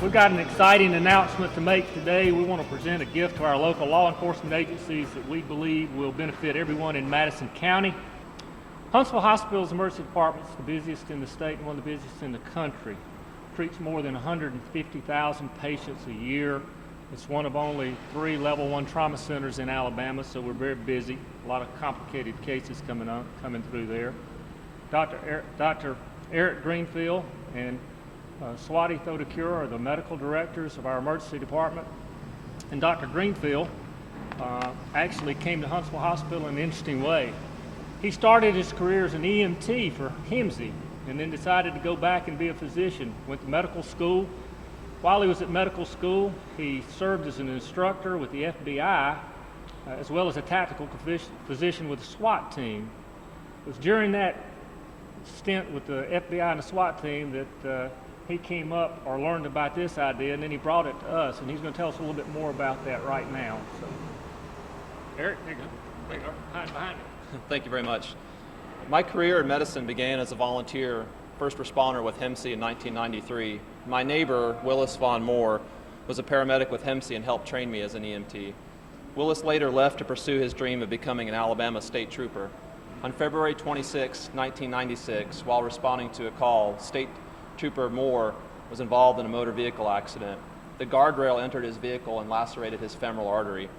We've got an exciting announcement to make today. We want to present a gift to our local law enforcement agencies that we believe will benefit everyone in Madison County. Huntsville Hospital's emergency department is the busiest in the state and one of the busiest in the country. It treats more than 150,000 patients a year. It's one of only 3 level 1 trauma centers in Alabama, so we're very busy. A lot of complicated cases coming through there. Dr. Eric Greenfield and Swati Thodakure are the medical directors of our emergency department. And Dr. Greenfield actually came to Huntsville Hospital in an interesting way. He started his career as an EMT for HIMSI and then decided to go back and be a physician. Went to medical school. While he was at medical school, he served as an instructor with the FBI as well as a tactical physician with the SWAT team. It was during that stint with the FBI and the SWAT team that he came up or learned about this idea, and then he brought it to us, and he's going to tell us a little bit more about that right now. So, Eric, there you go. Behind you. Thank you very much. My career in medicine began as a volunteer first responder with HIMSI in 1993. My neighbor, Willis Von Moore, was a paramedic with HIMSI and helped train me as an EMT. Willis later left to pursue his dream of becoming an Alabama state trooper. On February 26, 1996, while responding to a call, State Trooper Moore was involved in a motor vehicle accident. The guardrail entered his vehicle and lacerated his femoral artery.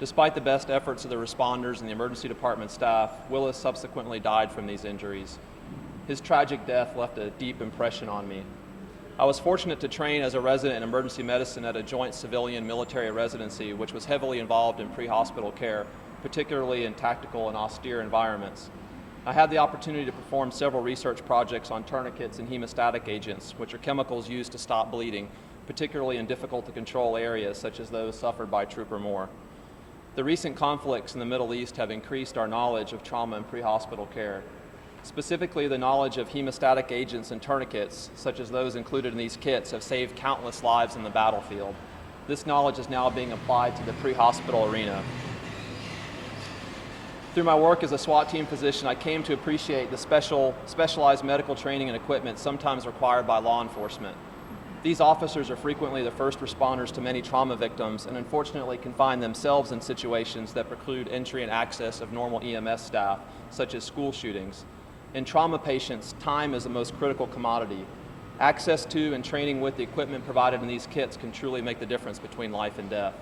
Despite the best efforts of the responders and the emergency department staff, Willis subsequently died from these injuries. His tragic death left a deep impression on me. I was fortunate to train as a resident in emergency medicine at a joint civilian-military residency, which was heavily involved in pre-hospital care, particularly in tactical and austere environments. I had the opportunity to perform several research projects on tourniquets and hemostatic agents, which are chemicals used to stop bleeding, particularly in difficult to control areas such as those suffered by Trooper Moore. The recent conflicts in the Middle East have increased our knowledge of trauma and pre-hospital care. Specifically, the knowledge of hemostatic agents and tourniquets, such as those included in these kits, have saved countless lives in the battlefield. This knowledge is now being applied to the pre-hospital arena. Through my work as a SWAT team physician, I came to appreciate the specialized medical training and equipment sometimes required by law enforcement. These officers are frequently the first responders to many trauma victims and unfortunately can find themselves in situations that preclude entry and access of normal EMS staff, such as school shootings. In trauma patients, time is the most critical commodity. Access to and training with the equipment provided in these kits can truly make the difference between life and death.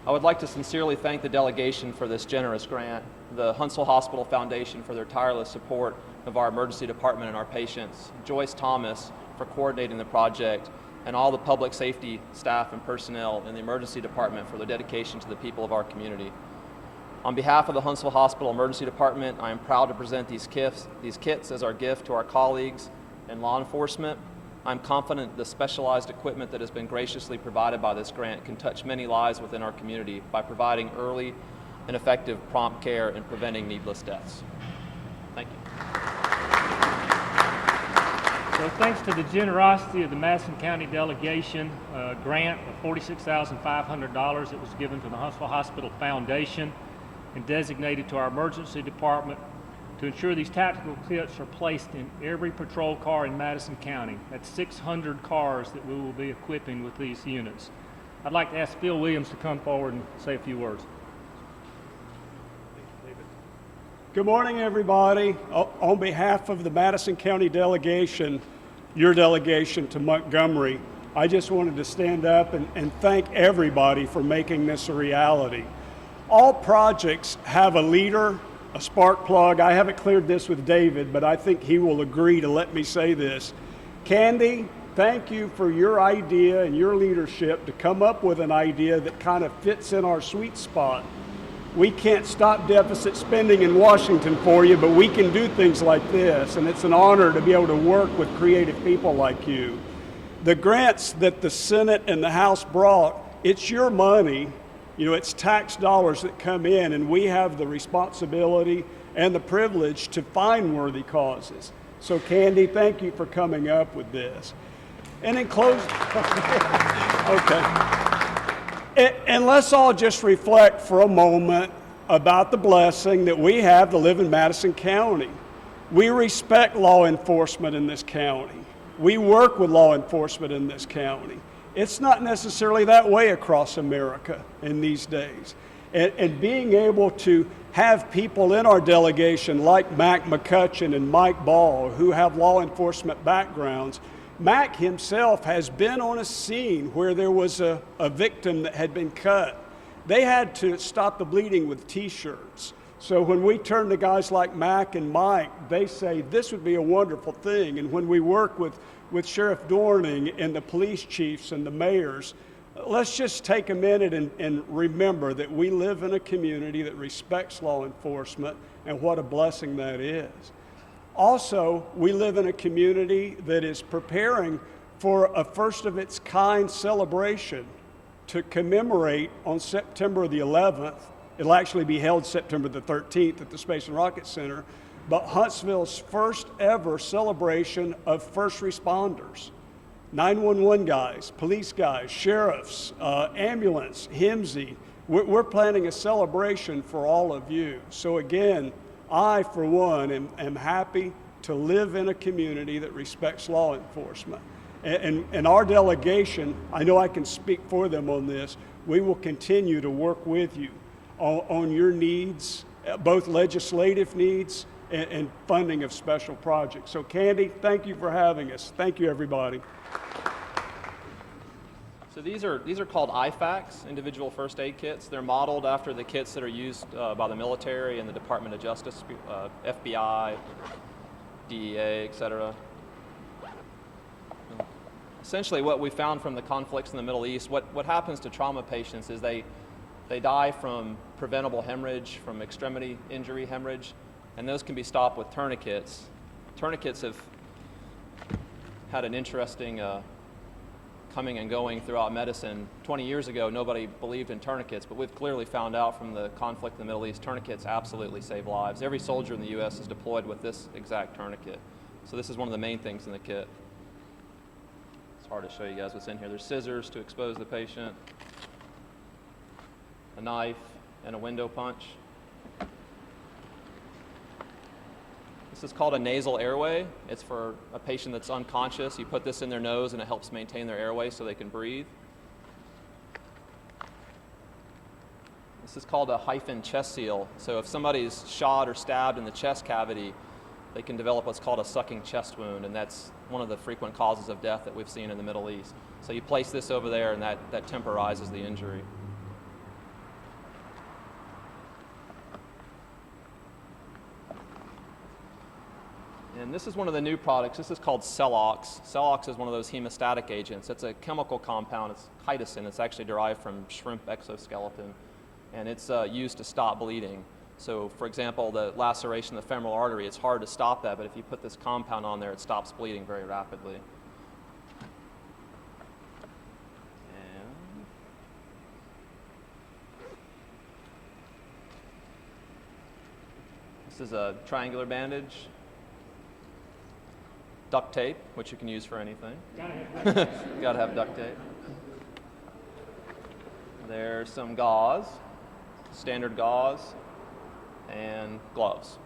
I would like to sincerely thank the delegation for this generous grant, the Huntsville Hospital Foundation for their tireless support of our emergency department and our patients, Joyce Thomas for coordinating the project, and all the public safety staff and personnel in the emergency department for their dedication to the people of our community. On behalf of the Huntsville Hospital Emergency Department, I am proud to present these kits as our gift to our colleagues and law enforcement. I'm confident the specialized equipment that has been graciously provided by this grant can touch many lives within our community by providing early and effective prompt care and preventing needless deaths. Thank you. So thanks to the generosity of the Madison County delegation, grant of $46,500 that was given to the Huntsville Hospital Foundation and designated to our emergency department to ensure these tactical kits are placed in every patrol car in Madison County. That's 600 cars that we will be equipping with these units. I'd like to ask Phil Williams to come forward and say a few words. Good morning, everybody. On behalf of the Madison County delegation, your delegation to Montgomery, I just wanted to stand up and thank everybody for making this a reality. All projects have a leader, a spark plug. I haven't cleared this with David, but I think he will agree to let me say this. Candy, thank you for your idea and your leadership to come up with an idea that kind of fits in our sweet spot. We can't stop deficit spending in Washington for you, but we can do things like this, and it's an honor to be able to work with creative people like you. The grants that the Senate and the House brought, it's your money. You know, it's tax dollars that come in, and we have the responsibility and the privilege to find worthy causes. So Candy, thank you for coming up with this. And in closing, okay. And let's all just reflect for a moment about the blessing that we have to live in Madison County. We respect law enforcement in this county. we work with law enforcement in this county. It's not necessarily that way across America in these days. And being able to have people in our delegation like Mac McCutcheon and Mike Ball who have law enforcement backgrounds. Mac himself has been on a scene where there was a victim that had been cut. They had to stop the bleeding with T-shirts. So when we turn to guys like Mac and Mike, they say this would be a wonderful thing. And when we work with Sheriff Dorning and the police chiefs and the mayors, let's just take a minute and remember that we live in a community that respects law enforcement and what a blessing that is. Also, we live in a community that is preparing for a first of its kind celebration to commemorate on September the 11th. It'll actually be held September the 13th at the Space and Rocket Center, but Huntsville's first ever celebration of first responders. 911 guys, police guys, sheriffs, ambulance, HIMSI. We're planning a celebration for all of you. So again, I, for one, am happy to live in a community that respects law enforcement. And our delegation, I know I can speak for them on this, we will continue to work with you on your needs, both legislative needs and funding of special projects. So Candy, thank you for having us. Thank you, everybody. So these are called IFAKs, individual first aid kits. They're modeled after the kits that are used by the military and the Department of Justice, FBI, DEA, etc. Essentially what we found from the conflicts in the Middle East, what happens to trauma patients is they die from preventable hemorrhage, from extremity injury hemorrhage, and those can be stopped with tourniquets. Tourniquets have had an interesting coming and going throughout medicine. 20 years ago, nobody believed in tourniquets, but we've clearly found out from the conflict in the Middle East, tourniquets absolutely save lives. Every soldier in the U.S. is deployed with this exact tourniquet. So this is one of the main things in the kit. It's hard to show you guys what's in here. There's scissors to expose the patient, a knife, and a window punch. This is called a nasal airway. It's for a patient that's unconscious. You put this in their nose and it helps maintain their airway so they can breathe. This is called a hyphen chest seal. So if somebody's shot or stabbed in the chest cavity, they can develop what's called a sucking chest wound, and that's one of the frequent causes of death that we've seen in the Middle East. So you place this over there and that temporizes the injury. And this is one of the new products. This is called Celox. Celox is one of those hemostatic agents. It's a chemical compound. It's chitosan. It's actually derived from shrimp exoskeleton. And it's used to stop bleeding. So, for example, the laceration of the femoral artery, it's hard to stop that, but if you put this compound on there, it stops bleeding very rapidly. And this is a triangular bandage. Duct tape, which you can use for anything. Gotta have duct tape. There's some gauze, standard gauze, and gloves.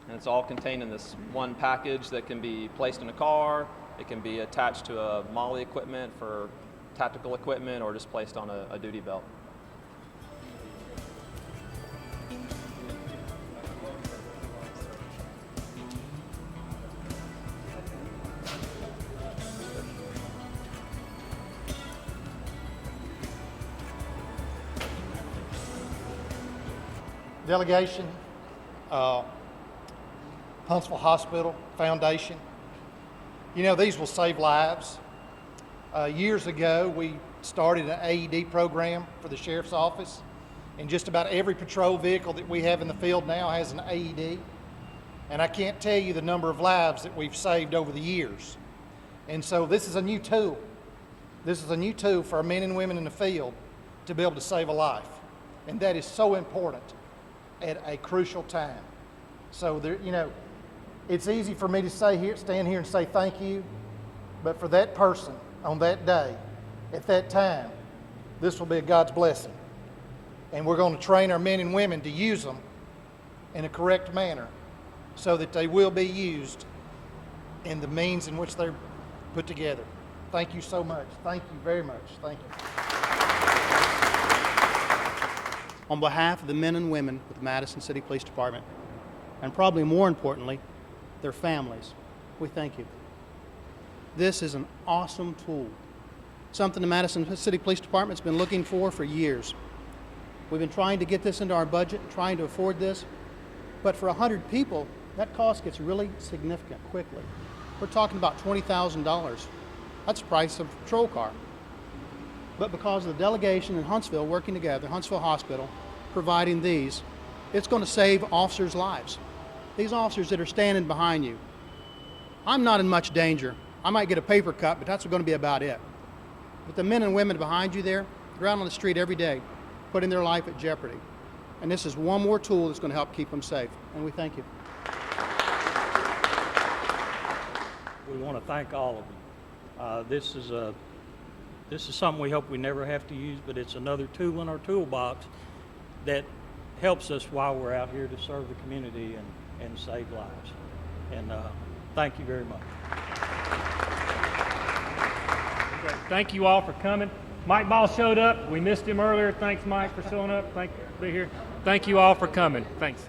And it's all contained in this one package that can be placed in a car. It can be attached to a MOLLE equipment for tactical equipment, or just placed on a duty belt. Delegation, Huntsville Hospital Foundation. You know, these will save lives. Years ago, we started an AED program for the Sheriff's Office, and just about every patrol vehicle that we have in the field now has an AED. And I can't tell you the number of lives that we've saved over the years. And so this is a new tool. This is a new tool for our men and women in the field to be able to save a life. And that is so important at a crucial time. So there, you know, it's easy for me to stand here and say thank you, but for that person on that day, at that time, this will be a God's blessing. And we're going to train our men and women to use them in a correct manner so that they will be used and the means in which they're put together. Thank you so much. Thank you very much. Thank you. On behalf of the men and women with the Madison City Police Department, and probably more importantly, their families, we thank you. This is an awesome tool, something the Madison City Police Department's been looking for years. We've been trying to get this into our budget, trying to afford this, but for 100 people, that cost gets really significant quickly. We're talking about $20,000. That's the price of a patrol car. But because of the delegation in Huntsville working together, Huntsville Hospital, providing these, it's going to save officers' lives. These officers that are standing behind you. I'm not in much danger. I might get a paper cut, but that's going to be about it. But the men and women behind you there, they're out on the street every day, putting their life at jeopardy. And this is one more tool that's going to help keep them safe. And we thank you. We want to thank all of them. This is something we hope we never have to use, but it's another tool in our toolbox that helps us while we're out here to serve the community and save lives. And thank you very much. Great. Thank you all for coming. Mike Ball showed up. We missed him earlier. Thanks, Mike, for showing up. Thank you for being here. Thank you all for coming. Thanks.